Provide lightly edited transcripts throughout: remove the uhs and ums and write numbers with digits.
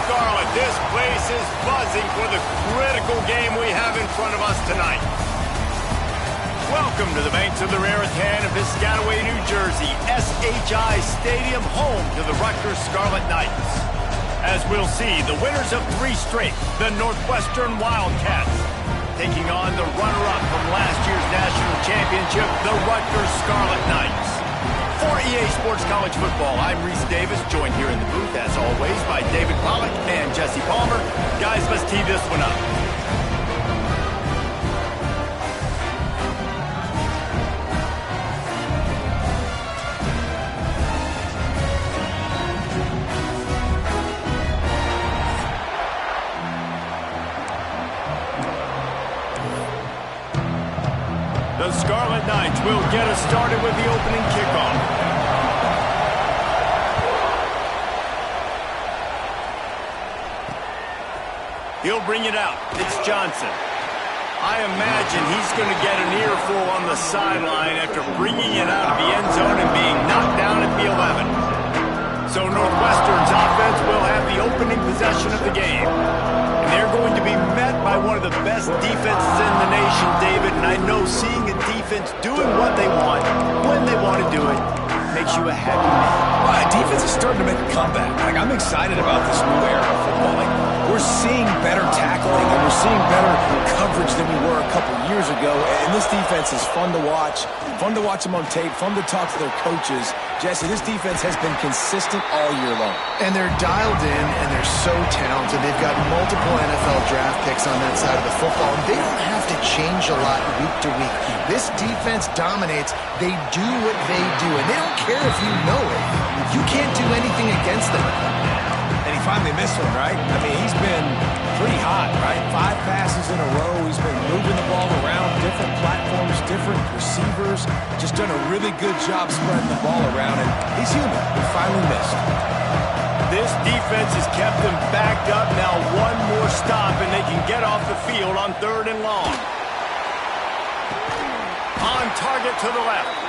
Scarlet, this place is buzzing for the critical game we have in front of us tonight. Welcome to the banks of the Raritan of Piscataway, New Jersey, SHI Stadium, home to the Rutgers Scarlet Knights. As we'll see, the winners of 3 straight, the Northwestern Wildcats, taking on the runner-up from last year's national championship, the Rutgers Scarlet Knights. For EA Sports College Football, I'm Reese Davis, joined here in the booth, as always, by David Pollack and Jesse Palmer. Guys, let's tee this one up. The Scarlet Knights will get us started with the opening kickoff. He'll bring it out. It's Johnson. I imagine he's going to get an earful on the sideline after bringing it out of the end zone and being knocked down at the 11. So Northwestern's offense will have the opening possession of the game. And they're going to be met by one of the best defenses in the nation, David. And I know seeing a defense doing what they want, when they want to do it, makes you a happy man. Well, defense is starting to make a comeback. I'm excited about this new era of football. We're seeing better tackling and we're seeing better coverage than we were a couple years ago. And this defense is fun to watch them on tape, fun to talk to their coaches. Jesse, this defense has been consistent all year long. And they're dialed in and they're so talented. They've got multiple NFL draft picks on that side of the football. And they don't have to change a lot week to week. This defense dominates. They do what they do. And they don't care if you know it. You can't do anything against them. And he finally missed one, right? I mean, he's been pretty hot, right? 5 passes in a row. He's been moving the ball around, different platforms, different receivers. Just done a really good job spreading the ball around, and he's human. He finally missed. This defense has kept them backed up. Now one more stop, and they can get off the field on 3rd and long. On target to the left.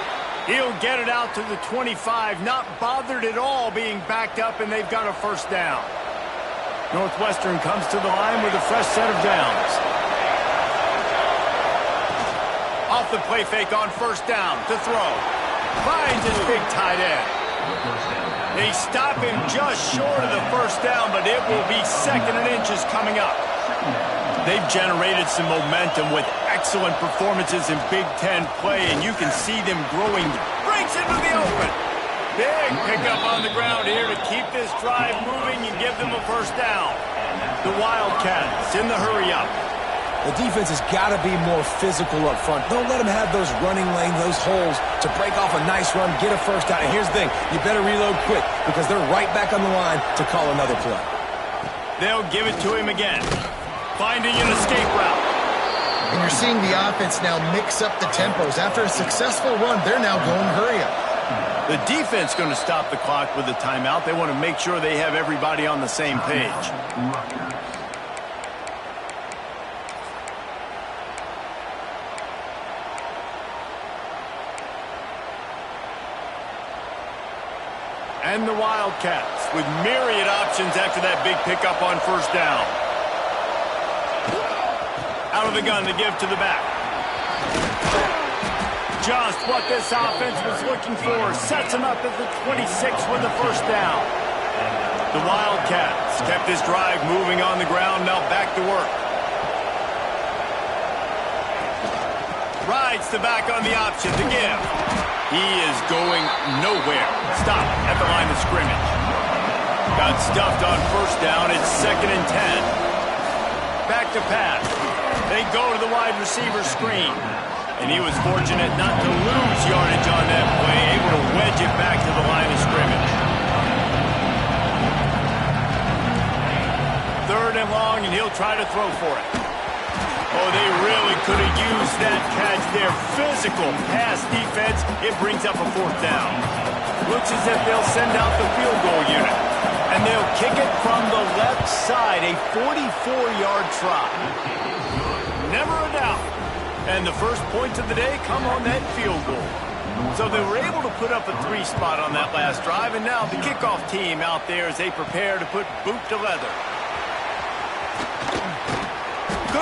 He'll get it out to the 25, not bothered at all being backed up, and they've got a first down. Northwestern comes to the line with a fresh set of downs. Off the play fake on 1st down to throw. Finds his big tight end. They stop him just short of the 1st down, but it will be 2nd and inches coming up. They've generated some momentum with excellent performances in Big Ten play, and you can see them growing. Breaks into the open. Big pickup on the ground here to keep this drive moving and give them a first down. The Wildcats in the hurry-up. The defense has got to be more physical up front. Don't let them have those running lanes, those holes to break off a nice run, get a first down. And here's the thing, you better reload quick because they're right back on the line to call another play. They'll give it to him again. Finding an escape route. And you're seeing the offense now mix up the tempos. After a successful run, they're now going hurry-up. The defense going to stop the clock with a timeout. They want to make sure they have everybody on the same page. And the Wildcats with myriad options after that big pickup on 1st down. Out of the gun to give to the back. Just what this offense was looking for. Sets him up at the 26 with the first down. The Wildcats kept this drive moving on the ground. Now back to work. Rides the back on the option to give. He is going nowhere. Stop at the line of scrimmage. Got stuffed on 1st down. It's 2nd and 10. Back to pass. They go to the wide receiver screen. And he was fortunate not to lose yardage on that play, able to wedge it back to the line of scrimmage. 3rd and long, and he'll try to throw for it. Oh, they really could have used that catch there. Physical pass defense. It brings up a 4th down. Looks as if they'll send out the field goal unit. And they'll kick it from the left side. A 44-yard try. Never a doubt. And the first points of the day come on that field goal. So they were able to put up a 3 spot on that last drive. And now the kickoff team out there as they prepare to put boot to leather.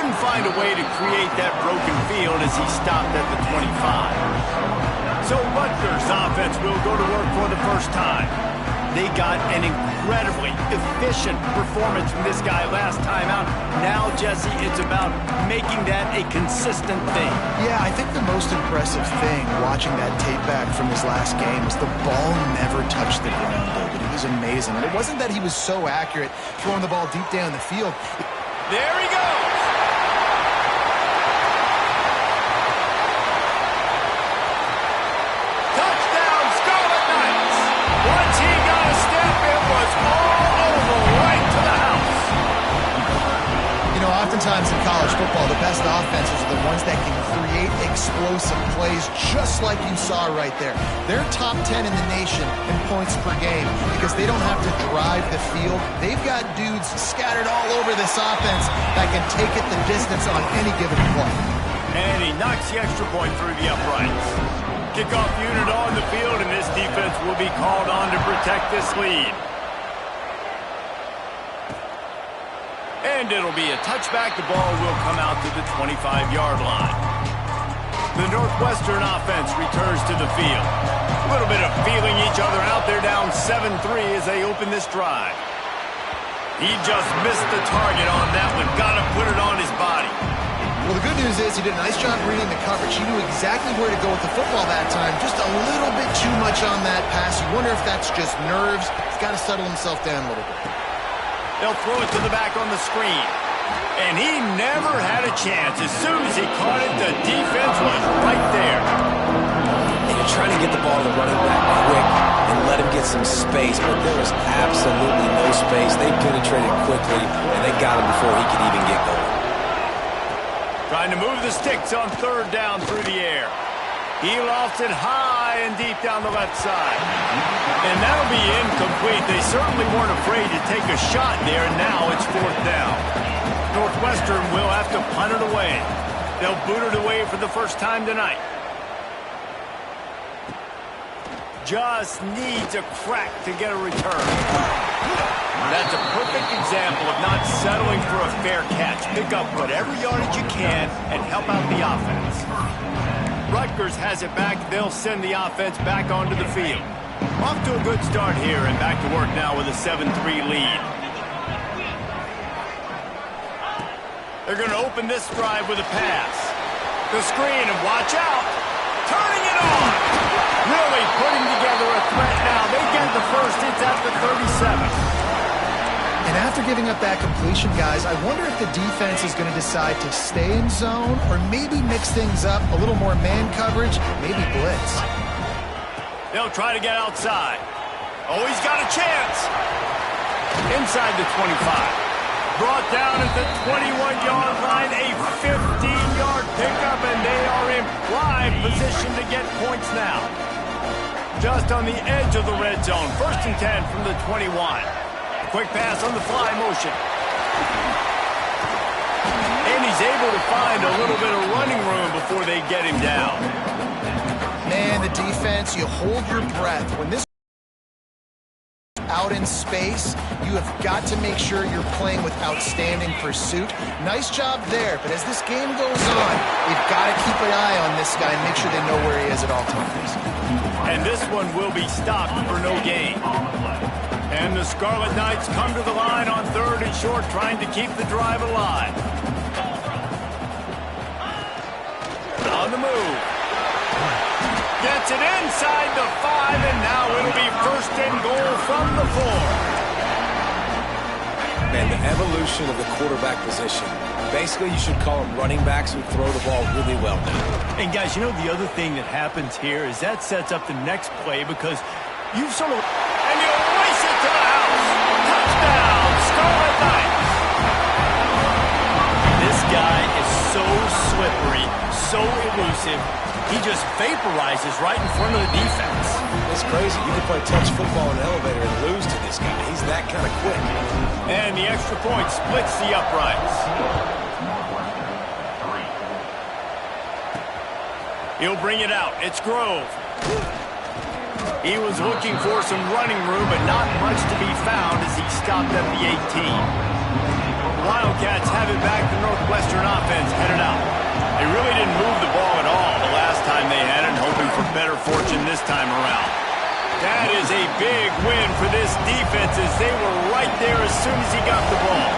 couldn't find a way to create that broken field as he stopped at the 25. So Rutgers offense will go to work for the first time. They got an incredibly efficient performance from this guy last time out. Now, Jesse, it's about making that a consistent thing. Yeah, I think the most impressive thing watching that tape back from his last game is the ball never touched the ground, David. It was amazing. And it wasn't that he was so accurate throwing the ball deep down the field. There he goes. Touchdown, Scarlet Knights. Once he got a step, it was all over right to the house. You know, oftentimes in college football, the best offenses are the ones that can create explosive plays just like you saw right there. They're top 10 in the nation in points per game because they don't have to drive the field. They've got dudes scattered all over this offense that can take it the distance on any given play. And he knocks the extra point through the uprights. Kickoff unit on the field, and this defense will be called on to protect this lead. And it'll be a touchback. The ball will come out to the 25-yard line. The Northwestern offense returns to the field. A little bit of feeling each other out there, down 7-3 as they open this drive. He just missed the target on that one. Got to put it on his body. Well, the good news is he did a nice job reading the coverage. He knew exactly where to go with the football that time. Just a little bit too much on that pass. You wonder if that's just nerves. He's got to settle himself down a little bit. They'll throw it to the back on the screen. And he never had a chance. As soon as he caught it, the defense was right there. And you're trying to get the ball to the running back quick and let him get some space, but there was absolutely no space. They penetrated quickly, and they got him before he could even get going. Trying to move the sticks on third down through the air. He lofts it high and deep down the left side. And that'll be incomplete. They certainly weren't afraid to take a shot there, and now it's fourth down. Northwestern will have to punt it away. They'll boot it away for the first time tonight. Just needs a crack to get a return. That's a perfect example of not settling for a fair catch. Pick up whatever yardage you can and help out the offense. Rutgers has it back. They'll send the offense back onto the field. Off to a good start here and back to work now with a 7-3 lead. They're going to open this drive with a pass. The screen, and watch out. Turning it on. Really putting together a threat now. They get the first. It's at the 37. And after giving up that completion, guys, I wonder if the defense is going to decide to stay in zone or maybe mix things up, a little more man coverage, maybe blitz. They'll try to get outside. Oh, he's got a chance. Inside the 25. Brought down at the 21-yard line, a 15-yard pickup, and they are in prime position to get points now. Just on the edge of the red zone. First and 10 from the 21. Quick pass on the fly motion. And he's able to find a little bit of running room before they get him down. Man, the defense, you hold your breath. When this out in space, you have got to make sure you're playing with outstanding pursuit. Nice job there, but as this game goes on, you've got to keep an eye on this guy and make sure they know where he is at all times. And this one will be stopped for no gain. And the Scarlet Knights come to the line on third and short, trying to keep the drive alive. On the move. Gets it inside the 5, and now it'll be first and goal from the 4. Man, the evolution of the quarterback position. Basically, you should call them running backs who throw the ball really well now. And guys, you know the other thing that happens here is that sets up the next play because you've sort of... And you'll race it to the house. Touchdown, Scarlet Knights. This guy is so slippery, so elusive. He just vaporizes right in front of the defense. It's crazy. You can play touch football in an elevator and lose to this guy. He's that kind of quick. And the extra point splits the uprights. He'll bring it out. It's Grove. He was looking for some running room, but not much to be found as he stopped at the 18. Wildcats have it back. The Northwestern offense headed out. They really didn't move the ball at all the last time they had it, hoping for better fortune this time around. That is a big win for this defense as they were right there as soon as he got the ball.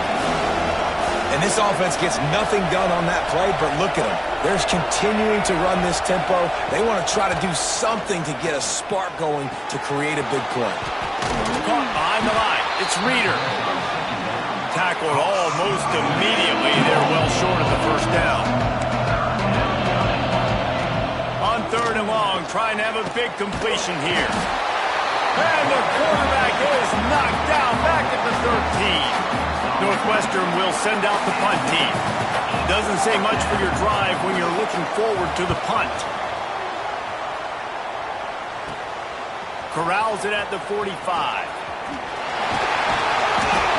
And this offense gets nothing done on that play, but look at them. They're continuing to run this tempo. They want to try to do something to get a spark going to create a big play. Caught behind the line. It's Reeder. Tackled almost immediately. They're well short of the first down. On 3rd and long, trying to have a big completion here. And the quarterback is knocked down back at the 13. Northwestern will send out the punt team. Doesn't say much for your drive when you're looking forward to the punt. Corrals it at the 45.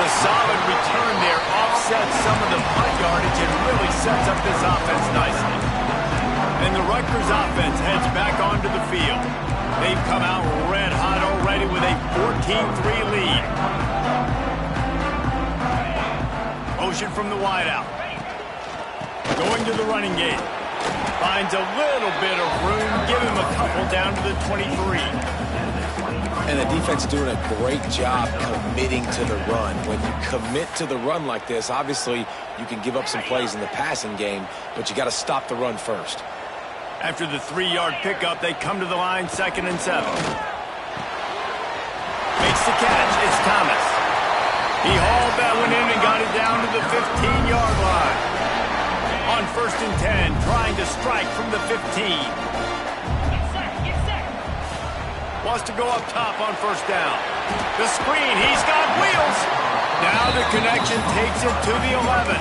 The solid return there offsets some of the punt yardage and really sets up this offense nicely. And the Rutgers offense heads back onto the field. They've come out red hot already with a 14-3 lead. Motion from the wideout. Going to the running game. Finds a little bit of room. Give him a couple down to the 23. And the defense doing a great job committing to the run. When you commit to the run like this, obviously you can give up some plays in the passing game, but you got to stop the run first. After the 3-yard pickup, they come to the line 2nd and 7. Makes the catch. It's Thomas. He hauled that one in and got it down to the 15-yard line. On 1st and 10, trying to strike from the 15. Wants to go up top on 1st down. The screen, he's got wheels. Now the connection takes it to the 11.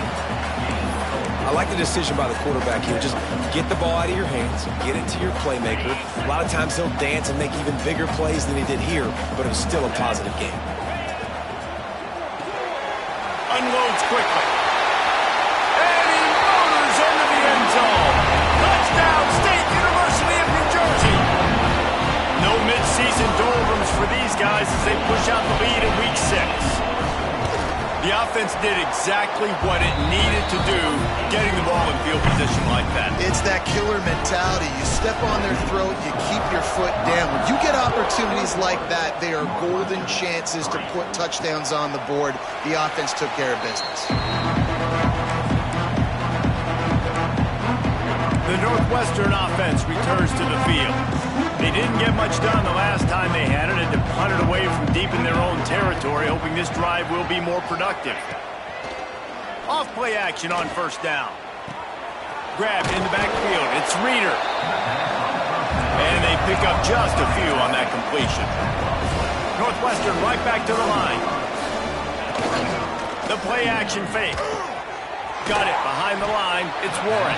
I like the decision by the quarterback here. Just get the ball out of your hands, get it to your playmaker. A lot of times he'll dance and make even bigger plays than he did here, but it was still a positive game. Unloads quickly. And he motors into the end zone. Touchdown, State University of New Jersey. No mid-season doldrums for these guys as they push out the lead in Week 6. The offense did exactly what it needed to do, getting the ball in field position like that. It's that killer mentality. You step on their throat, you keep your foot down. When you get opportunities like that, they are golden chances to put touchdowns on the board. The offense took care of business. The Northwestern offense returns to the field. They didn't get much done the last time they had it and to punt it away from deep in their own territory, hoping this drive will be more productive. Off play action on 1st down. Grabbed in the backfield. It's Reeder. And they pick up just a few on that completion. Northwestern right back to the line. The play action fake. Got it behind the line. It's Warren.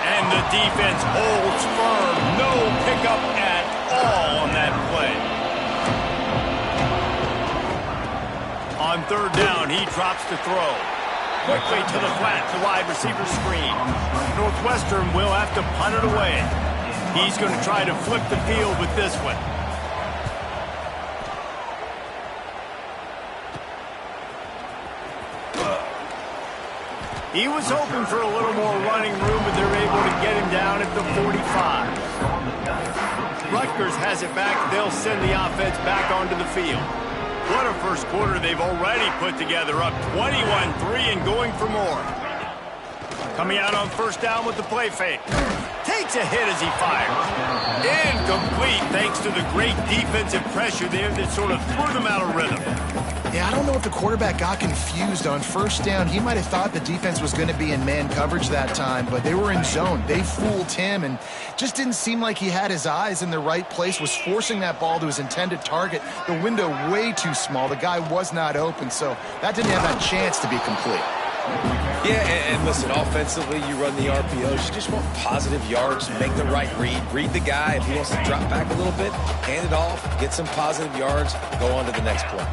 And the defense holds firm. No pickup at all on that play. On 3rd down, he drops to throw. Quickly to the flat, the wide receiver screen. Northwestern will have to punt it away. He's going to try to flip the field with this one. He was hoping for a little more running room, but they're able to get him down at the 45. Rutgers has it back. They'll send the offense back onto the field. What a first quarter they've already put together, up 21-3 and going for more. Coming out on 1st down with the play fake. Takes a hit as he fires. Incomplete thanks to the great defensive pressure there that sort of threw them out of rhythm. Yeah, I don't know if the quarterback got confused on 1st down. He might have thought the defense was going to be in man coverage that time, but they were in zone. They fooled him and just didn't seem like he had his eyes in the right place, was forcing that ball to his intended target. The window way too small. The guy was not open, so that didn't have that chance to be complete. Yeah, and listen, offensively, you run the RPOs. You just want positive yards, make the right read the guy. If he wants to drop back a little bit, hand it off, get some positive yards, go on to the next play.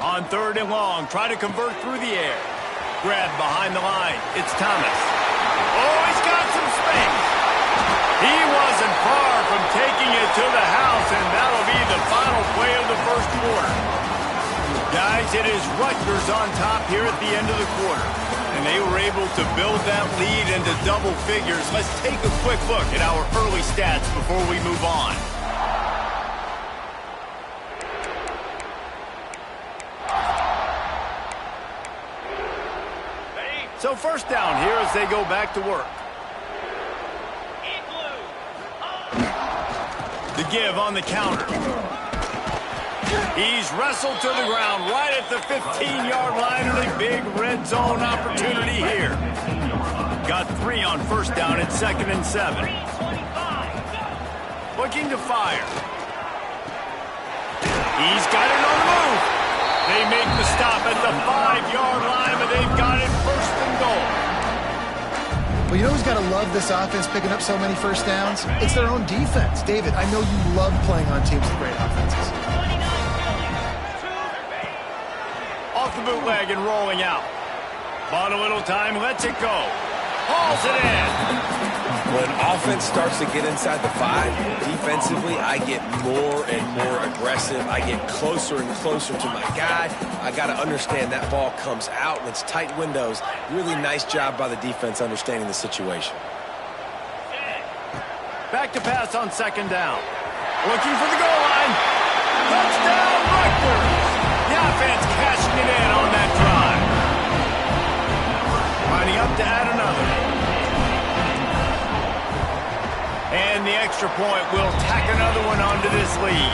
On 3rd and long, try to convert through the air. Grabbed behind the line. It's Thomas. Oh, he's got some space. He wasn't far from taking it to the house, and that'll be the final play of the first quarter. Guys, it is Rutgers on top here at the end of the quarter. And they were able to build that lead into double figures. Let's take a quick look at our early stats before we move on. So first down here as they go back to work. The give on the counter. He's wrestled to the ground right at the 15-yard line and a big red zone opportunity here. Got 3 on first down at 2nd and 7. Looking to fire. He's got it on the move. They make the stop at the 5-yard line, but they've got it 1st and goal. Well, you know who's got to love this offense picking up so many first downs? It's their own defense. David, I know you love playing on teams with great offenses. Off the bootleg and rolling out. Bought a little time, lets it go. Hauls it in. When offense starts to get inside the 5, defensively, I get more and more aggressive. I get closer and closer to my guy. I got to understand that ball comes out and it's tight windows. Really nice job by the defense understanding the situation. Back to pass on 2nd down. Looking for the goal line. Touchdown, Rutgers. The offense cashing it in on that drive. Lining up to add another. And the extra point will tack another one onto this lead.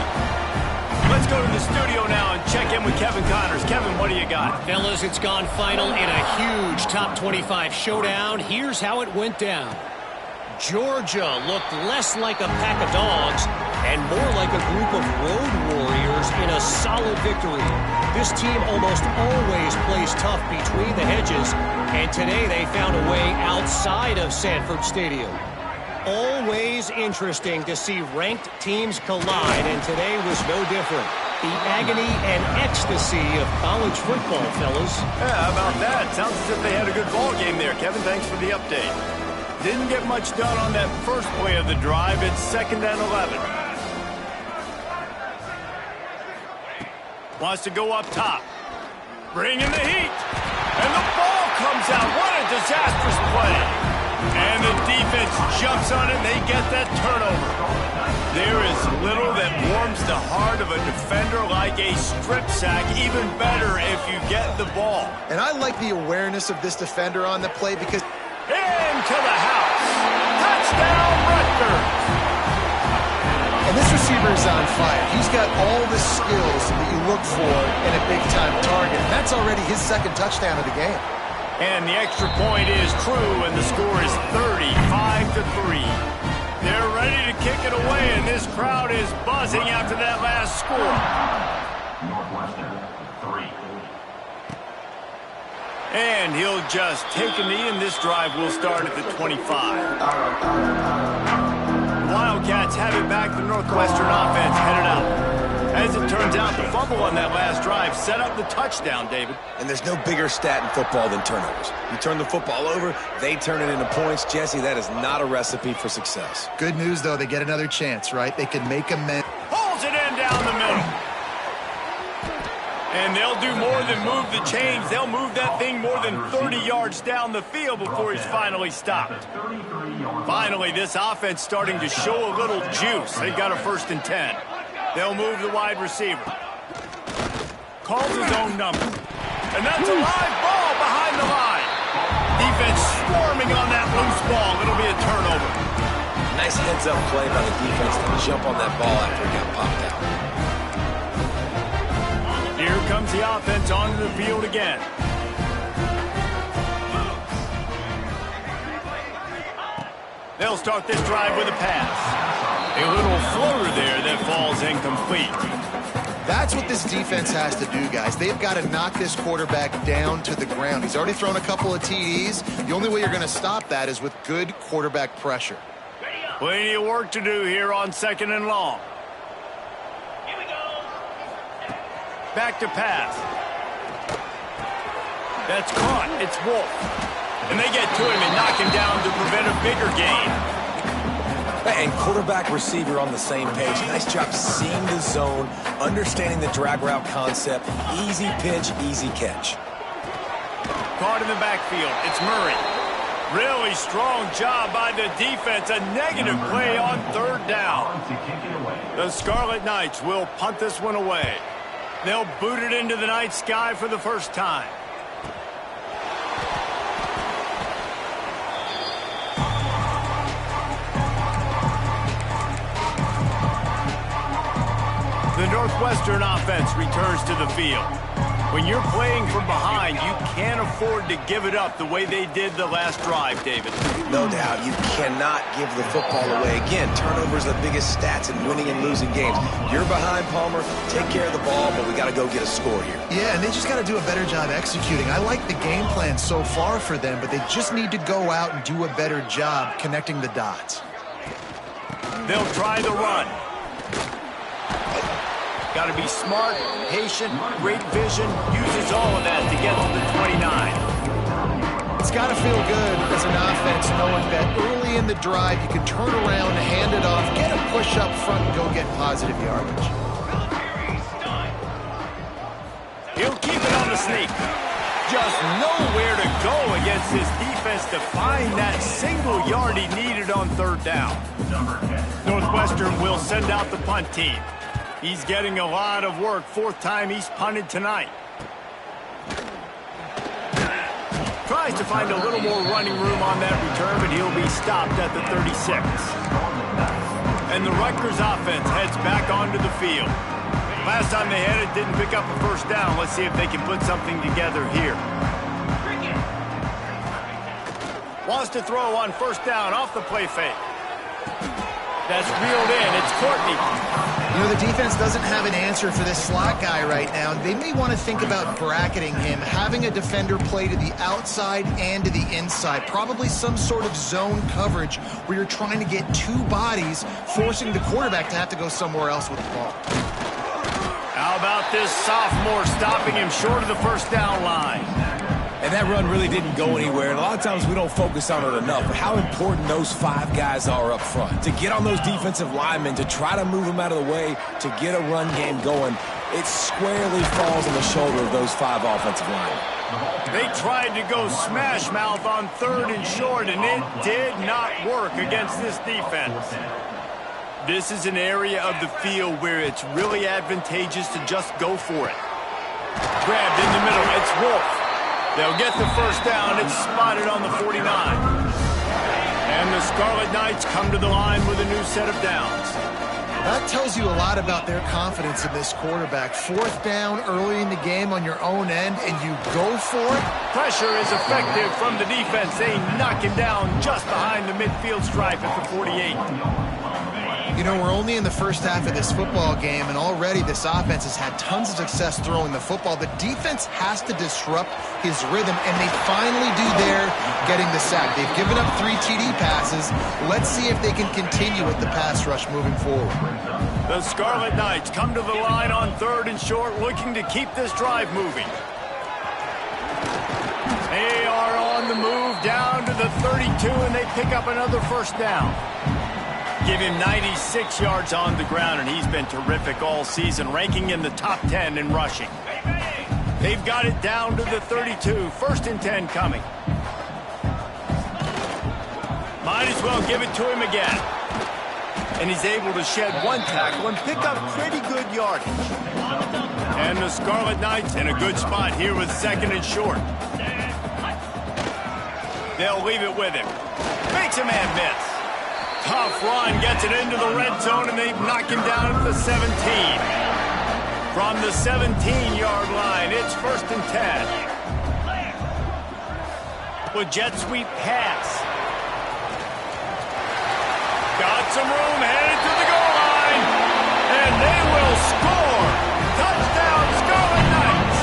Let's go to the studio now and check in with Kevin Connors. Kevin, what do you got? Fellas, it's gone final in a huge top 25 showdown. Here's how it went down. Georgia looked less like a pack of dogs and more like a group of road warriors in a solid victory. This team almost always plays tough between the hedges, and today they found a way outside of Sanford Stadium. Always interesting to see ranked teams collide, and today was no different. The agony and ecstasy of college football, fellas. Yeah, how about that? Sounds as if they had a good ball game there. Kevin, thanks for the update. Didn't get much done on that first play of the drive. It's 2nd and 11. Wants to go up top. Bring in the heat. And the ball comes out. What a disastrous play. And the defense jumps on it, and they get that turnover. There is little that warms the heart of a defender like a strip sack. Even better if you get the ball. And I like the awareness of this defender on the play because... Into the house. Touchdown, Rutgers. And this receiver is on fire. He's got all the skills that you look for in a big-time target. And that's already his 2nd touchdown of the game. And the extra point is true, and the score is 35-3. They're ready to kick it away, and this crowd is buzzing after that last score. Northwestern 3. And he'll just take a knee, and this drive will start at the 25. The Wildcats have it back. The Northwestern offense headed out. As it turns out, the fumble on that last drive set up the touchdown, David. And there's no bigger stat in football than turnovers. You turn the football over, they turn it into points. Jesse, that is not a recipe for success. Good news, though, they get another chance, right? They can make amends. Pulls it in down the middle. And they'll do more than move the chains. They'll move that thing more than 30 yards down the field before he's finally stopped. Finally, this offense starting to show a little juice. They've got a 1st and 10. They'll move the wide receiver. Calls his own number. And that's a live ball behind the line. Defense swarming on that loose ball. It'll be a turnover. Nice heads-up play by the defense to jump on that ball after it got popped out. Here comes the offense onto the field again. They'll start this drive with a pass. A little floater there that falls incomplete. That's what this defense has to do, guys. They've got to knock this quarterback down to the ground. He's already thrown a couple of TDs. The only way you're going to stop that is with good quarterback pressure. Plenty of work to do here on 2nd and long. Here we go. Back to pass. That's caught. It's Wolf. And they get to him and knock him down to prevent a bigger gain. And quarterback receiver on the same page. Nice job seeing the zone, understanding the drag route concept. Easy pitch, easy catch. Caught in the backfield. It's Murray. Really strong job by the defense. A negative play on third down. The Scarlet Knights will punt this one away. They'll boot it into the night sky for the first time. The Northwestern offense returns to the field. When you're playing from behind, you can't afford to give it up the way they did the last drive, David. No doubt, you cannot give the football away. Again, turnovers are the biggest stats in winning and losing games. You're behind, Palmer. Take care of the ball, but we got to go get a score here. Yeah, and they just got to do a better job executing. I like the game plan so far for them, but they just need to go out and do a better job connecting the dots. They'll try the run. Got to be smart, patient, great vision, uses all of that to get to the 29. It's got to feel good as an offense knowing that early in the drive you can turn around, hand it off, get a push up front, and go get positive yardage. He'll keep it on the sneak. Just nowhere to go against this defense to find that single yard he needed on third down. Northwestern will send out the punt team. He's getting a lot of work. Fourth time he's punted tonight. Tries to find a little more running room on that return, but he'll be stopped at the 36. And the Rutgers offense heads back onto the field. Last time they had it, didn't pick up a first down. Let's see if they can put something together here. Wants to throw on first down off the play fake. That's reeled in. It's Courtney. You know, the defense doesn't have an answer for this slot guy right now. They may want to think about bracketing him, having a defender play to the outside and to the inside. Probably some sort of zone coverage where you're trying to get two bodies, forcing the quarterback to have to go somewhere else with the ball. How about this sophomore stopping him short of the first down line? And that run really didn't go anywhere. And a lot of times we don't focus on it enough. But how important those five guys are up front. To get on those defensive linemen, to try to move them out of the way, to get a run game going, it squarely falls on the shoulder of those five offensive linemen. They tried to go smash mouth on third and short, and it did not work against this defense. This is an area of the field where it's really advantageous to just go for it. Grabbed in the middle. It's Wolf. They'll get the first down. It's spotted on the 49. And the Scarlet Knights come to the line with a new set of downs. That tells you a lot about their confidence in this quarterback. Fourth down early in the game on your own end, and you go for it. Pressure is effective from the defense. They knock him down just behind the midfield stripe at the 48. You know, we're only in the first half of this football game, and already this offense has had tons of success throwing the football. The defense has to disrupt his rhythm, and they finally do there, getting the sack. They've given up 3 TD passes. Let's see if they can continue with the pass rush moving forward. The Scarlet Knights come to the line on third and short, looking to keep this drive moving. They are on the move down to the 32, and they pick up another first down. Give him 96 yards on the ground, and he's been terrific all season, ranking in the top 10 in rushing. They've got it down to the 32. First and 10 coming. Might as well give it to him again. And he's able to shed one tackle and pick up pretty good yardage. And the Scarlet Knights in a good spot here with second and short. They'll leave it with him. Makes a man miss. Tough run, gets it into the red zone, and they knock him down at the 17. From the 17-yard line, it's first and 10. With jet sweep pass. Got some room, headed to the goal line, and they will score. Touchdown, Scarlet Knights.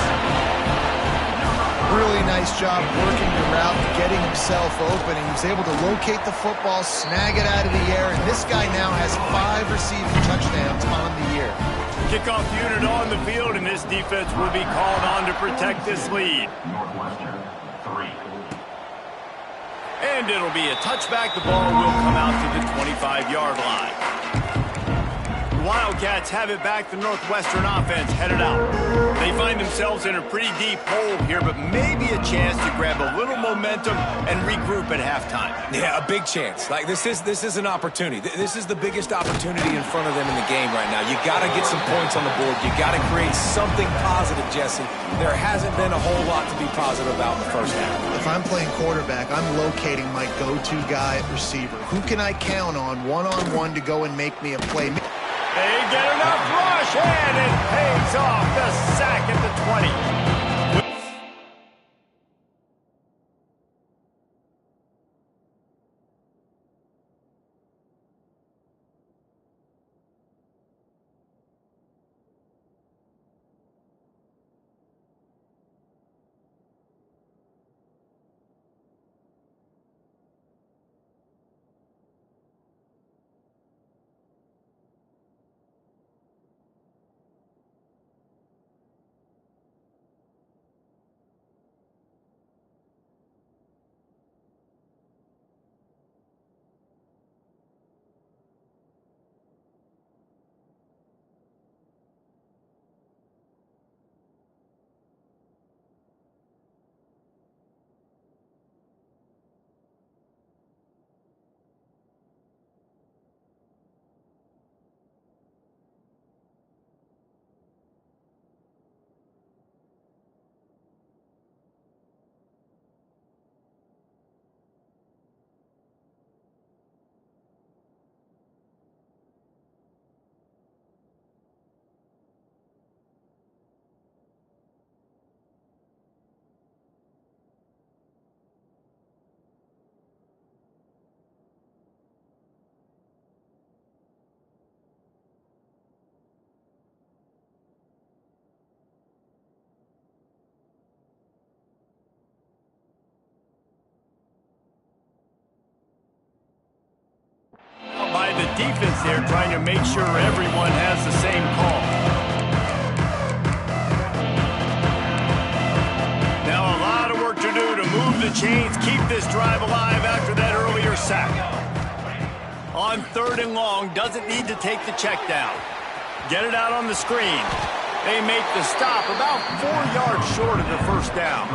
Really nice job working the route and getting himself open. He was able to locate the football, snag it out of the air, and this guy now has 5 receiving touchdowns on the year. Kickoff unit on the field, and this defense will be called on to protect this lead. Northwestern 3. And it'll be a touchback. The ball will come out to the 25-yard line. The Wildcats have it back. The Northwestern offense headed out. They find themselves in a pretty deep hole here, but maybe a chance to grab a little momentum and regroup at halftime. Yeah, a big chance. Like, this is an opportunity. This is the biggest opportunity in front of them in the game right now. You got to get some points on the board. You got to create something positive, Jesse. There hasn't been a whole lot to be positive about in the first half. If I'm playing quarterback, I'm locating my go-to guy at receiver. Who can I count on one-on-one to go and make me a play? They get enough rush, and it pays off. The sack at the 20. By the defense there, trying to make sure everyone has the same call. Now a lot of work to do to move the chains, keep this drive alive after that earlier sack. On 3rd and long, doesn't need to take the check down. Get it out on the screen. They make the stop about 4 yards short of the first down.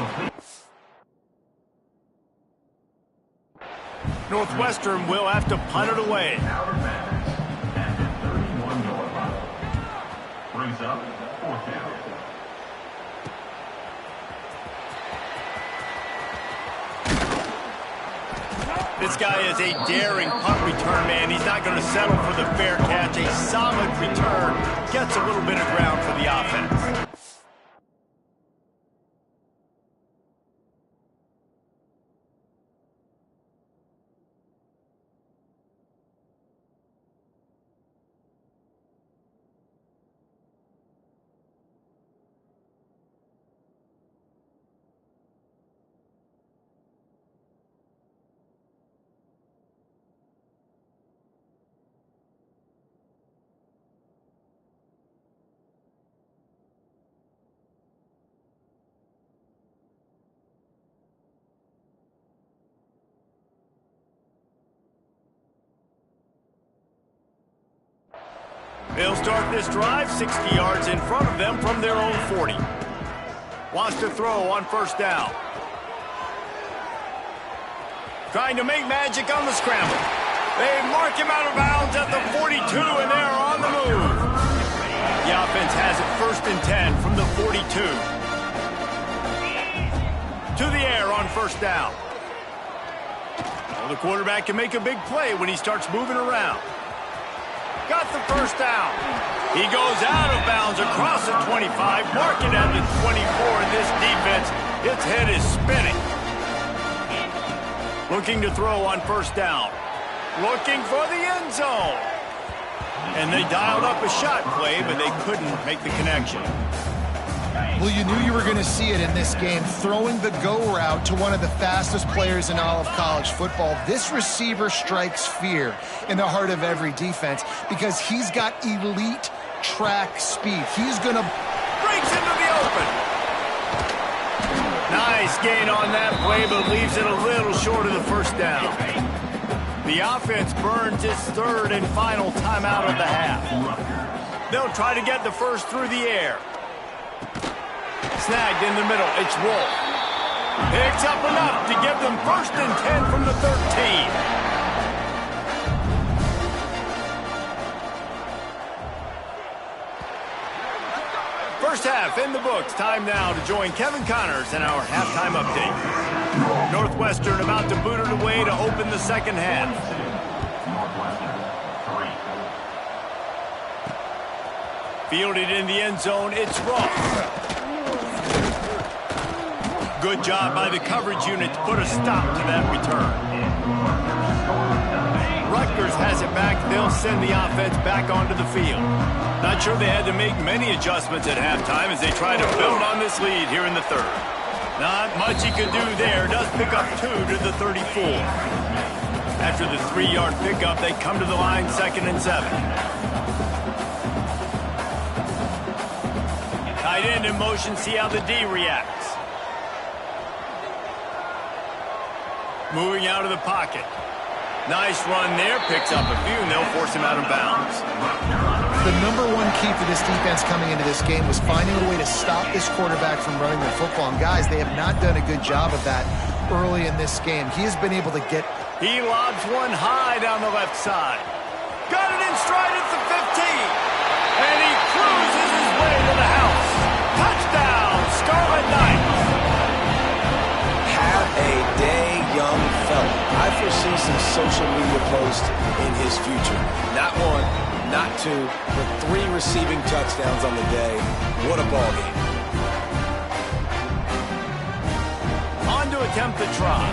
Northwestern will have to punt it away. Brings up 4th down. This guy is a daring punt return man. He's not going to settle for the fair catch. A solid return gets a little bit of ground for the offense. They'll start this drive 60 yards in front of them from their own 40. Wants to throw on 1st down. Trying to make magic on the scramble. They mark him out of bounds at the 42, and they're on the move. The offense has it 1st and 10 from the 42. To the air on 1st down. Well, the quarterback can make a big play when he starts moving around. Got the 1st down. He goes out of bounds across the 25, marking at the 24. This defense, its head is spinning. Looking to throw on 1st down. Looking for the end zone. And they dialed up a shot play, but they couldn't make the connection. Well, you knew you were going to see it in this game, throwing the go route to one of the fastest players in all of college football. This receiver strikes fear in the heart of every defense because he's got elite track speed. He's going to breaks into the open. Nice Nice gain on that play, but leaves it a little short of the first down. The offense burns its third and final timeout of the half. They'll try to get the first through the air. Snagged in the middle. It's Wolf. Picks up enough to give them 1st and 10 from the 13. First half in the books. Time now to join Kevin Connors in our halftime update. Northwestern about to boot it away to open the second half. Fielded in the end zone, it's Ross. Good job by the coverage unit to put a stop to that return. Rutgers has it back. They'll send the offense back onto the field. Not sure they had to make many adjustments at halftime as they try to build on this lead here in the third. Not much he could do there. Does pick up 2 to the 34. After the 3-yard pickup, they come to the line 2nd and 7. Tight end in motion, see how the D reacts. Moving out of the pocket. Nice run there, picks up a few, and they'll force him out of bounds. The number one key for this defense coming into this game was finding a way to stop this quarterback from running the football. And guys, they have not done a good job of that early in this game. He has been able to get... He lobs one high down the left side. Got it in stride at the 15. And he cruises his way to the house. Touchdown, Scarlet Knights. Have a day, young fella. I foresee some social media posts in his future. Not 1, not 2, but 3 receiving touchdowns on the day. What a ball game. On to attempt the try.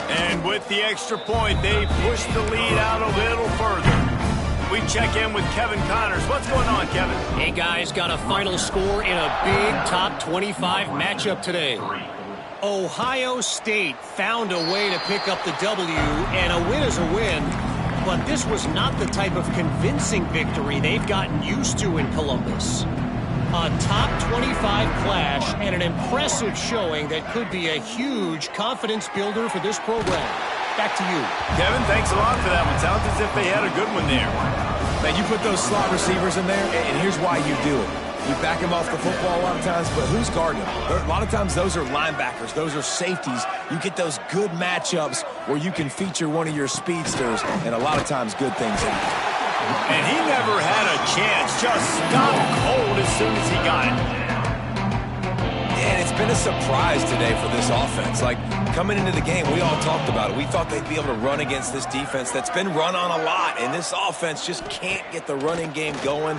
And with the extra point, they push the lead out a little further. We check in with Kevin Connors. What's going on, Kevin? Hey, guys, got a final score in a big top 25 matchup today. Ohio State found a way to pick up the W, and a win is a win. But this was not the type of convincing victory they've gotten used to in Columbus. A top 25 clash and an impressive showing that could be a huge confidence builder for this program. Back to you. Kevin, thanks a lot for that one. Sounds as if they had a good one there. Man, you put those slot receivers in there, and here's why you do it. You back them off the football a lot of times, but who's guarding them? A lot of times those are linebackers. Those are safeties. You get those good matchups where you can feature one of your speedsters, and a lot of times good things happen. And he never had a chance. Just stopped cold as soon as he got it. And it's been a surprise today for this offense. Like, coming into the game, we all talked about it. We thought they'd be able to run against this defense that's been run on a lot, and this offense just can't get the running game going.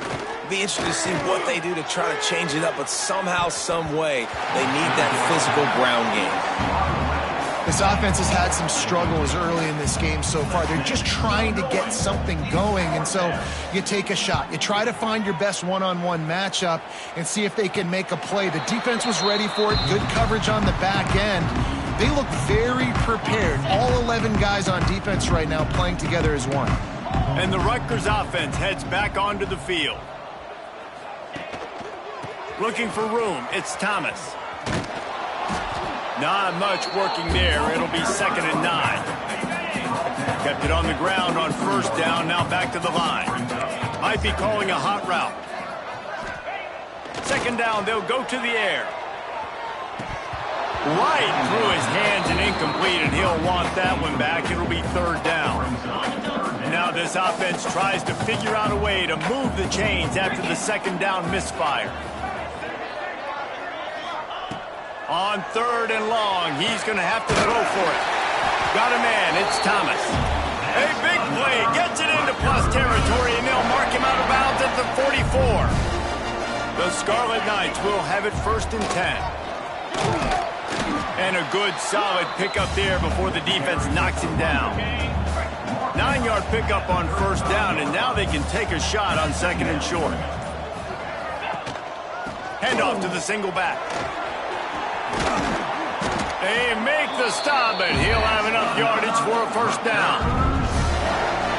Be interested to see what they do to try to change it up, but somehow, some way, they need that physical ground game. This offense has had some struggles early in this game so far. They're just trying to get something going, and so you take a shot. You try to find your best one-on-one matchup and see if they can make a play. The defense was ready for it. Good coverage on the back end. They look very prepared. All 11 guys on defense right now playing together as one. And the Rutgers offense heads back onto the field. Looking for room. It's Thomas. Not much working there. It'll be 2nd and 9. Kept it on the ground on 1st down. Now back to the line. Might be calling a hot route. 2nd down. They'll go to the air. Right through his hands and incomplete, and he'll want that one back. It'll be 3rd down. Now this offense tries to figure out a way to move the chains after the 2nd down misfire. On 3rd and long, he's going to have to throw for it. Got a man, it's Thomas. A big play, gets it into plus territory, and they'll mark him out of bounds at the 44. The Scarlet Knights will have it 1st and 10. And a good, solid pickup there before the defense knocks him down. 9-yard pickup on 1st down, and now they can take a shot on 2nd and short. Handoff to the single back. They make the stop, but he'll have enough yardage for a 1st down.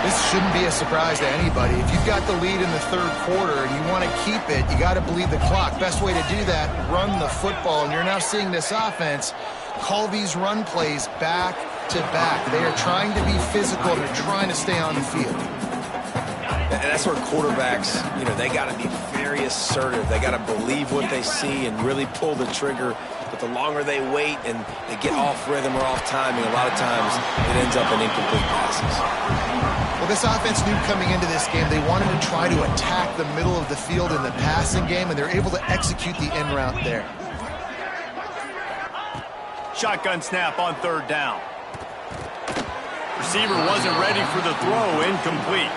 This shouldn't be a surprise to anybody. If you've got the lead in the third quarter and you want to keep it, you got to bleed the clock. Best way to do that, run the football. And you're now seeing this offense call these run plays back to back. They are trying to be physical, and they're trying to stay on the field. And that's where quarterbacks, they got to be very assertive. They got to believe what they see and really pull the trigger. But the longer they wait and they get off rhythm or off timing, a lot of times it ends up in incomplete passes. Well, this offense knew coming into this game they wanted to try to attack the middle of the field in the passing game, and they're able to execute the in route there. Shotgun snap on third down. Receiver wasn't ready for the throw, incomplete.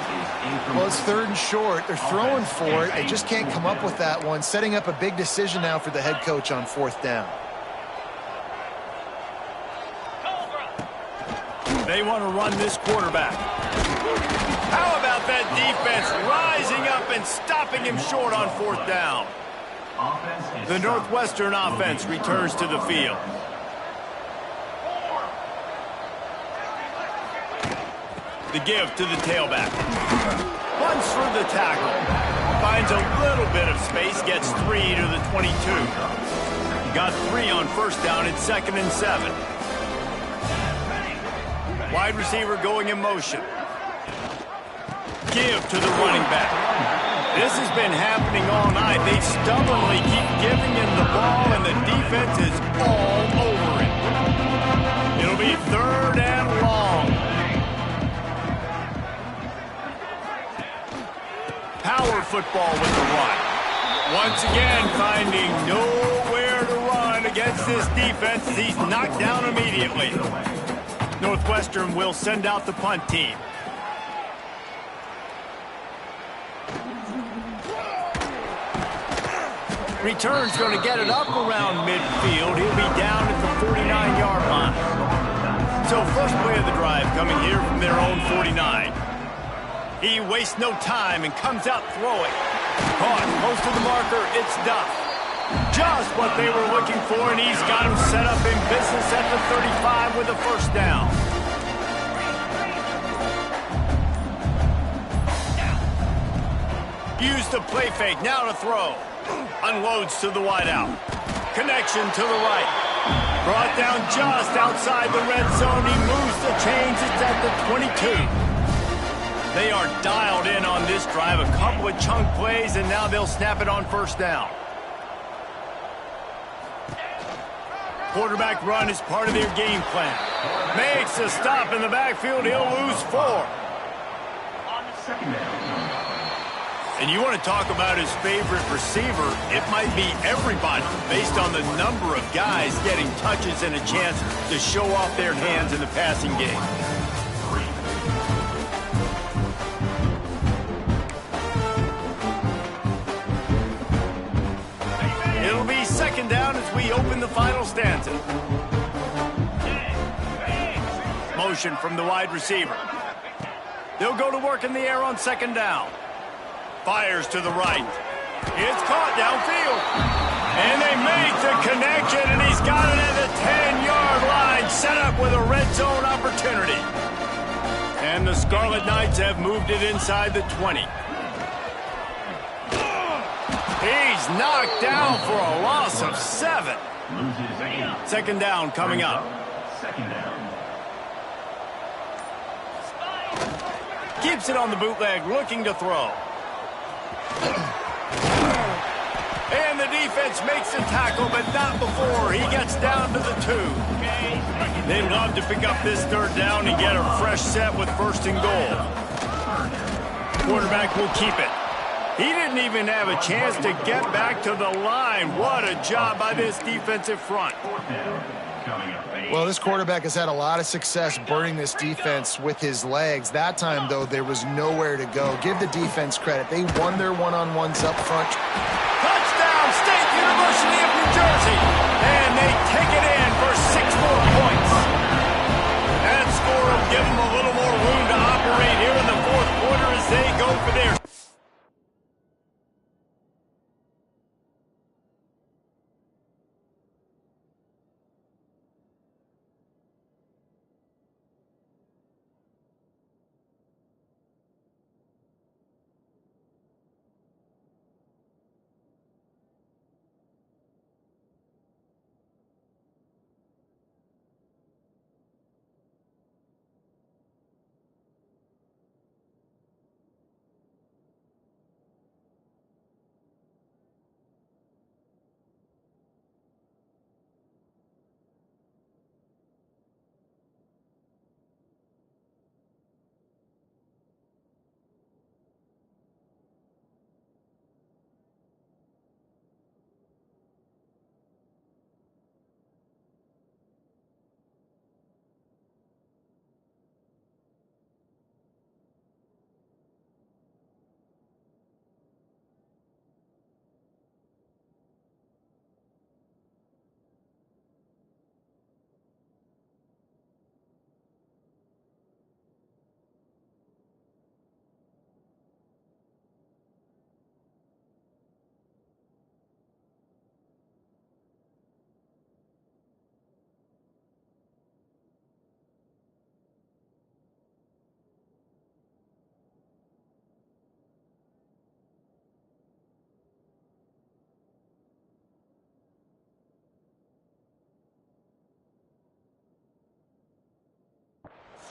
Well, it's third and short. They're throwing for it. They just can't come up with that one. Setting up a big decision now for the head coach on fourth down. They want to run this quarterback. How about that defense rising up and stopping him short on fourth down? The Northwestern offense returns to the field. The give to the tailback. Runs through the tackle. Finds a little bit of space. Gets 3 to the 22. Got 3 on first down. It's 2nd and 7. Wide receiver going in motion. Give to the running back. This has been happening all night. They stubbornly keep giving him the ball, and the defense is all over it. It'll be 3rd and long. Power football with the run. Once again, finding nowhere to run against this defense as he's knocked down immediately. Northwestern will send out the punt team. Return's going to get it up around midfield. He'll be down at the 49-yard line. So first play of the drive coming here from their own 49. He wastes no time and comes out throwing. Caught close to the marker. It's Duff. Just what they were looking for, and he's got him set up in business at the 35 with a first down. Use the play fake. Now to throw. Unloads to the wideout. Connection to the right. Brought down just outside the red zone. He moves the chains. It's at the 22. They are dialed in on this drive. A couple of chunk plays, and now they'll snap it on first down. Quarterback run is part of their game plan. Makes a stop in the backfield. He'll lose 4. And you want to talk about his favorite receiver, it might be everybody based on the number of guys getting touches and a chance to show off their hands in the passing game. It'll be 2nd down as we open the final stanza. Motion from the wide receiver. They'll go to work in the air on 2nd down. Fires to the right. It's caught downfield. And they make the connection, and he's got it at the 10-yard line, set up with a red zone opportunity. And the Scarlet Knights have moved it inside the 20. He's knocked down for a loss of 7. 2nd down coming up. Keeps it on the bootleg, looking to throw. And the defense makes the tackle, but not before. He gets down to the 2. They'd love to pick up this 3rd down and get a fresh set with 1st and goal. Quarterback will keep it. He didn't even have a chance to get back to the line. What a job by this defensive front. Well, this quarterback has had a lot of success burning this defense with his legs. That time, though, there was nowhere to go. Give the defense credit. They won their one-on-ones up front. Touchdown, State University of New Jersey. And they take it in for 6 more points. That score will give them a little more room to operate here in the 4th quarter as they go for their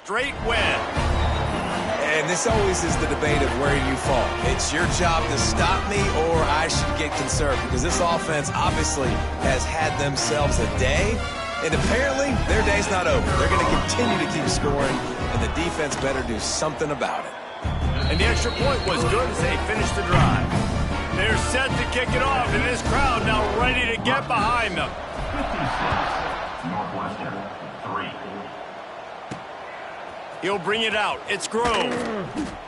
straight win. And this always is the debate of where you fall. It's your job to stop me or I should get conserved, because this offense obviously has had themselves a day, and apparently their day's not over. They're going to continue to keep scoring, and the defense better do something about it. And the extra point was good as they finished the drive. They're set to kick it off, and this crowd now ready to get behind them. 56, Northwestern, 3. He'll bring it out. It's Grove.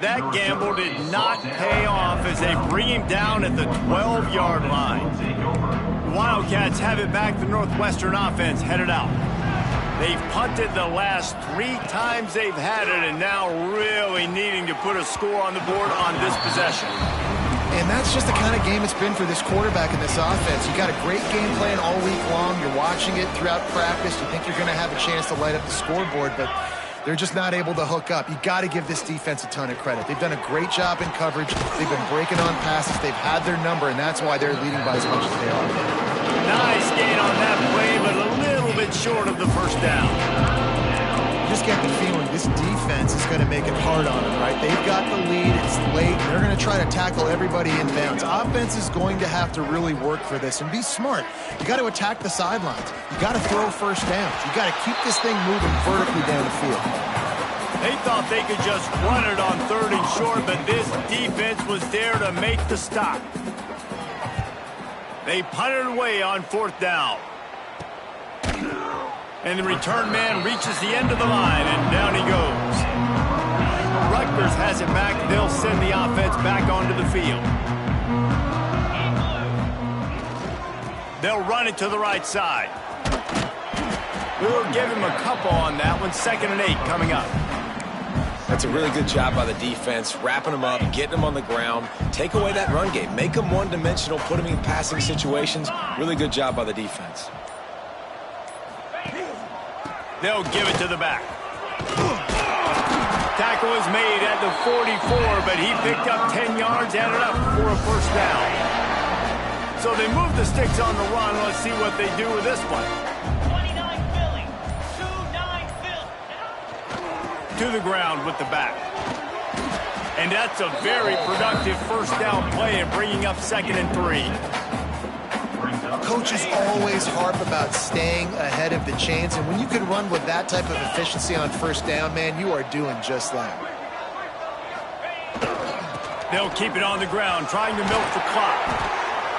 That gamble did not pay off as they bring him down at the 12-yard line. The Wildcats have it back. The Northwestern offense headed out. They've punted the last 3 times they've had it, and now really needing to put a score on the board on this possession. And that's just the kind of game it's been for this quarterback in this offense. You got a great game plan all week long. You're watching it throughout practice. You think you're going to have a chance to light up the scoreboard, but they're just not able to hook up. You got to give this defense a ton of credit. They've done a great job in coverage. They've been breaking on passes. They've had their number, and that's why they're leading by as much as they are. Nice gain on that play, but a little bit short of the first down. You just get the feeling this defense is going to make it hard on them, right? They've got the lead. It's late. They're going to try to tackle everybody in bounds. Offense is going to have to really work for this and be smart. You got to attack the sidelines. You got to throw first downs. You got to keep this thing moving vertically down the field. They thought they could just run it on 3rd and short, but this defense was there to make the stop. They punted away on 4th down. And the return man reaches the end of the line, and down he goes. Rutgers has it back. They'll send the offense back onto the field. They'll run it to the right side. We'll give him a couple on that one. 2nd and 8 coming up. That's a really good job by the defense, wrapping them up, getting them on the ground, take away that run game, make them one-dimensional, put them in passing situations. Really good job by the defense. They'll give it to the back. Tackle is made at the 44, but he picked up 10 yards, added up for a first down. So they move the sticks on the run. Let's see what they do with this one. 29 Philly. 2-9 Philly. To the ground with the back. And that's a very productive first down play and bringing up 2nd and 3. Coaches always harp about staying ahead of the chains, and when you can run with that type of efficiency on first down, man, you are doing just that. They'll keep it on the ground, trying to milk the clock.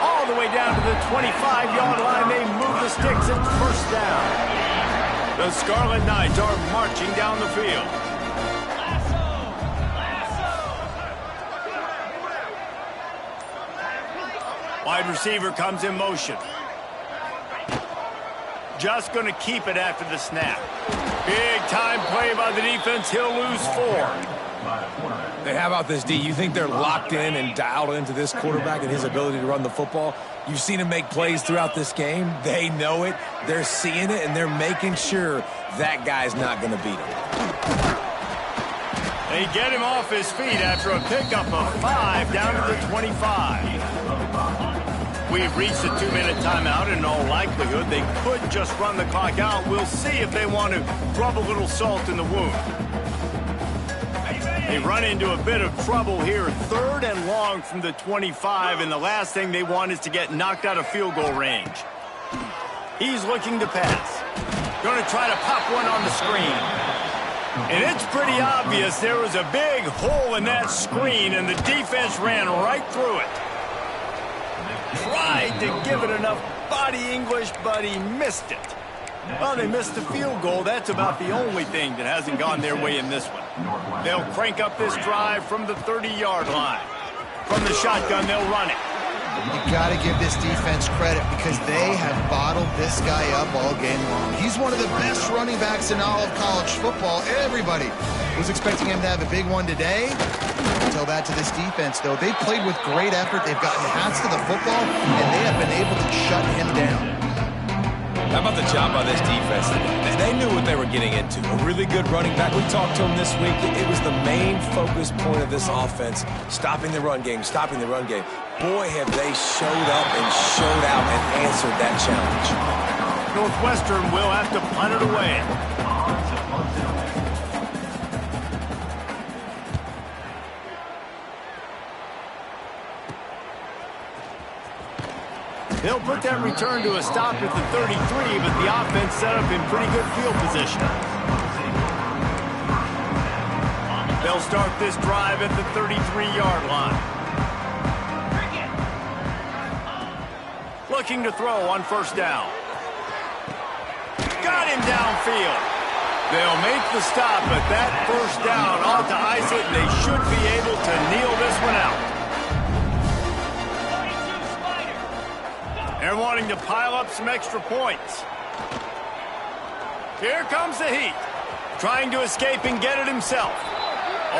All the way down to the 25-yard line. They move the sticks at first down. The Scarlet Knights are marching down the field. Wide receiver comes in motion. Just going to keep it after the snap. Big time play by the defense. He'll lose 4. Hey, how about this, D? You think they're locked in and dialed into this quarterback and his ability to run the football? You've seen him make plays throughout this game. They know it. They're seeing it, and they're making sure that guy's not going to beat him. They get him off his feet after a pickup of 5 down to the 25. We've reached a 2-minute timeout. In all likelihood, they could just run the clock out. We'll see if they want to rub a little salt in the wound. They run into a bit of trouble here. 3rd and long from the 25, and the last thing they want is to get knocked out of field goal range. He's looking to pass. Going to try to pop one on the screen. And it's pretty obvious there was a big hole in that screen, and the defense ran right through it. Tried to give it enough body English, but he missed it. Well, they missed the field goal. That's about the only thing that hasn't gone their way in this one. They'll crank up this drive from the 30-yard line. From the shotgun, they'll run it. You got to give this defense credit because they have bottled this guy up all game long. He's one of the best running backs in all of college football. Everybody was expecting him to have a big one today. Tell that to this defense, though. They played with great effort. They've gotten hats to the football, and they have been able to shut him down. How about the job by this defense? They knew what they were getting into. A really good running back. We talked to him this week. It was the main focus point of this offense, stopping the run game, stopping the run game. Boy, have they showed up and showed out and answered that challenge. Northwestern will have to punt it away. They'll put that return to a stop at the 33, but the offense set up in pretty good field position. They'll start this drive at the 33-yard line. Looking to throw on first down. Got him downfield. They'll make the stop, but that first down ought to ice it, and they should be able to kneel this one out. They're wanting to pile up some extra points. Here comes the heat. Trying to escape and get it himself.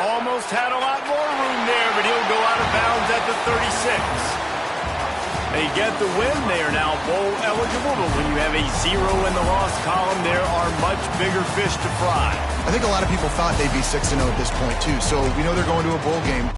Almost had a lot more room there, but he'll go out of bounds at the 36. They get the win. They are now bowl eligible, but when you have a 0 in the loss column, there are much bigger fish to fry. I think a lot of people thought they'd be 6-0 at this point, too, so we know they're going to a bowl game.